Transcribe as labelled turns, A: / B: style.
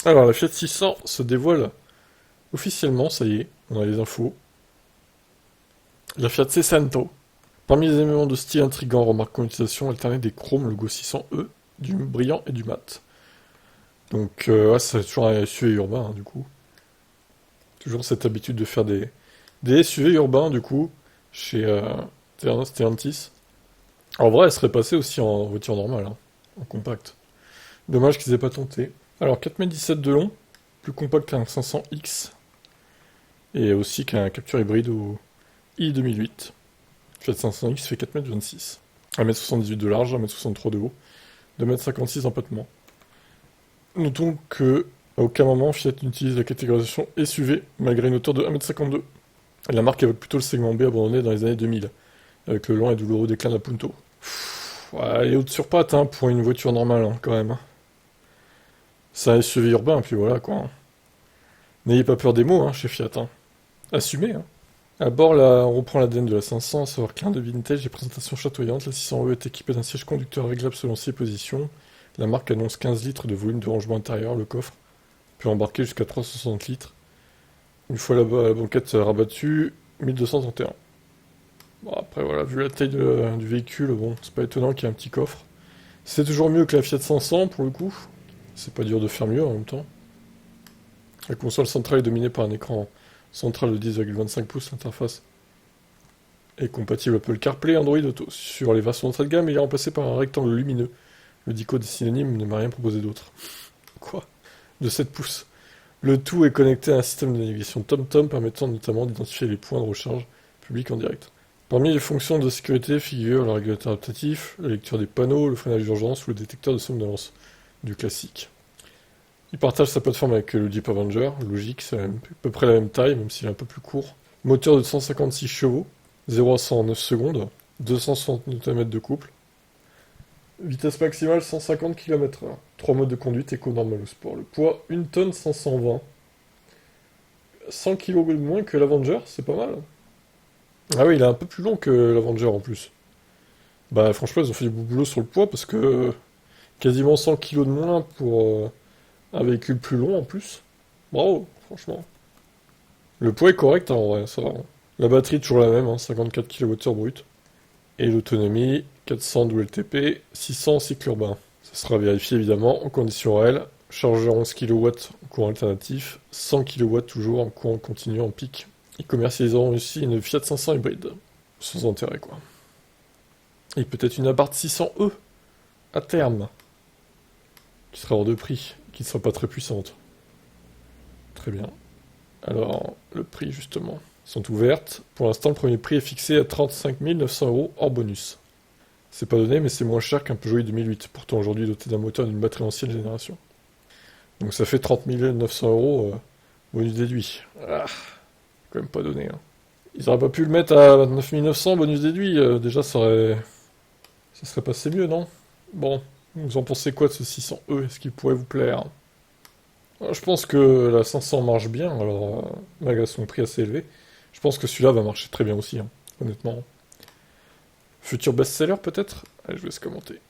A: Alors, la Fiat 600 se dévoile officiellement, ça y est, on a les infos. La Fiat 600. Parmi les éléments de style intrigants, remarquons l'utilisation alternée des chromes logo 600E, du brillant et du mat. Donc, ouais, c'est toujours un SUV urbain, hein, du coup. Toujours cette habitude de faire des SUV urbains, du coup, chez Stellantis. En vrai, elle serait passée aussi en voiture normale, hein, en compact. Dommage qu'ils aient pas tenté. Alors, 4,17 m de long, plus compact qu'un 500X, et aussi qu'un capture hybride au i2008. Fiat 500X fait 4,26 m. 1m78 de large, 1m63 de haut, 2,56 m d'empattement. Notons que, à aucun moment, Fiat n'utilise la catégorisation SUV, malgré une hauteur de 1,52 m. Et la marque évoque plutôt le segment B abandonné dans les années 2000, avec le lent et douloureux déclin de la Punto. Ouais, elle est haute sur patte, hein, pour une voiture normale, hein, quand même. C'est un SUV urbain, puis voilà, quoi, hein. N'ayez pas peur des mots, hein, chez Fiat, hein. Assumez, hein. À bord, là, on reprend l'ADN de la 500, à savoir clin de vintage et présentation chatoyante. La 600E est équipée d'un siège conducteur réglable selon ses positions. La marque annonce 15 litres de volume de rangement intérieur, le coffre peut embarquer jusqu'à 360 litres. Une fois la banquette rabattue, 1231. Bon, après, voilà, vu la taille du véhicule, bon, c'est pas étonnant qu'il y ait un petit coffre. C'est toujours mieux que la Fiat 500, pour le coup. C'est pas dur de faire mieux, en même temps. La console centrale est dominée par un écran central de 10,25 pouces. L'interface est compatible Apple CarPlay, Android Auto. Sur les versions d'entrée de gamme, il est remplacé par un rectangle lumineux. Le dico des synonymes ne m'a rien proposé d'autre. Quoi? De 7 pouces. Le tout est connecté à un système de navigation TomTom permettant notamment d'identifier les points de recharge publics en direct. Parmi les fonctions de sécurité figurent le régulateur adaptatif, la lecture des panneaux, le freinage d'urgence ou le détecteur de somnolence, du classique. Il partage sa plateforme avec le Jeep Avenger, logique, c'est à peu près la même taille, même s'il est un peu plus court. Moteur de 156 chevaux, 0 à 100 en 9 secondes, 260 Nm de couple. Vitesse maximale 150 km/h. 3 modes de conduite, éco, normal ou sport. Le poids 1 tonne 520. 100 kg de moins que l'Avenger, c'est pas mal. Ah oui, il est un peu plus long que l'Avenger en plus. Bah franchement, ils ont fait du boulot sur le poids parce que quasiment 100 kg de moins pour un véhicule plus long en plus. Bravo, franchement. Le poids est correct, hein, en vrai, ça va, hein. La batterie toujours la même, hein, 54 kWh brut. Et l'autonomie, 400 WLTP, 600 cycle urbain. Ça sera vérifié évidemment en conditions réelles. Chargeur 11 kW en courant alternatif, 100 kW toujours en courant continu en pic. Ils commercialiseront aussi une Fiat 500 hybride. Sans intérêt, quoi. Et peut-être une Abarth 600E à terme, qui sera hors de prix, qui ne sera pas très puissante. Très bien. Alors, le prix justement. Sont ouvertes. Pour l'instant, le premier prix est fixé à 35 900 euros hors bonus. C'est pas donné, mais c'est moins cher qu'un Peugeot i2008, pourtant aujourd'hui doté d'un moteur d'une batterie ancienne génération. Donc ça fait 30 900 euros bonus déduit. Ah, quand même pas donné, hein. Ils auraient pas pu le mettre à 29 900 bonus déduit, déjà ça serait passé mieux, non? Bon, vous en pensez quoi de ce 600E? Est-ce qu'il pourrait vous plaire? Je pense que la 500 marche bien, alors malgré son prix assez élevé. Je pense que celui-là va marcher très bien aussi, hein, honnêtement. Futur best-seller peut-être? Allez, je vous laisse commenter.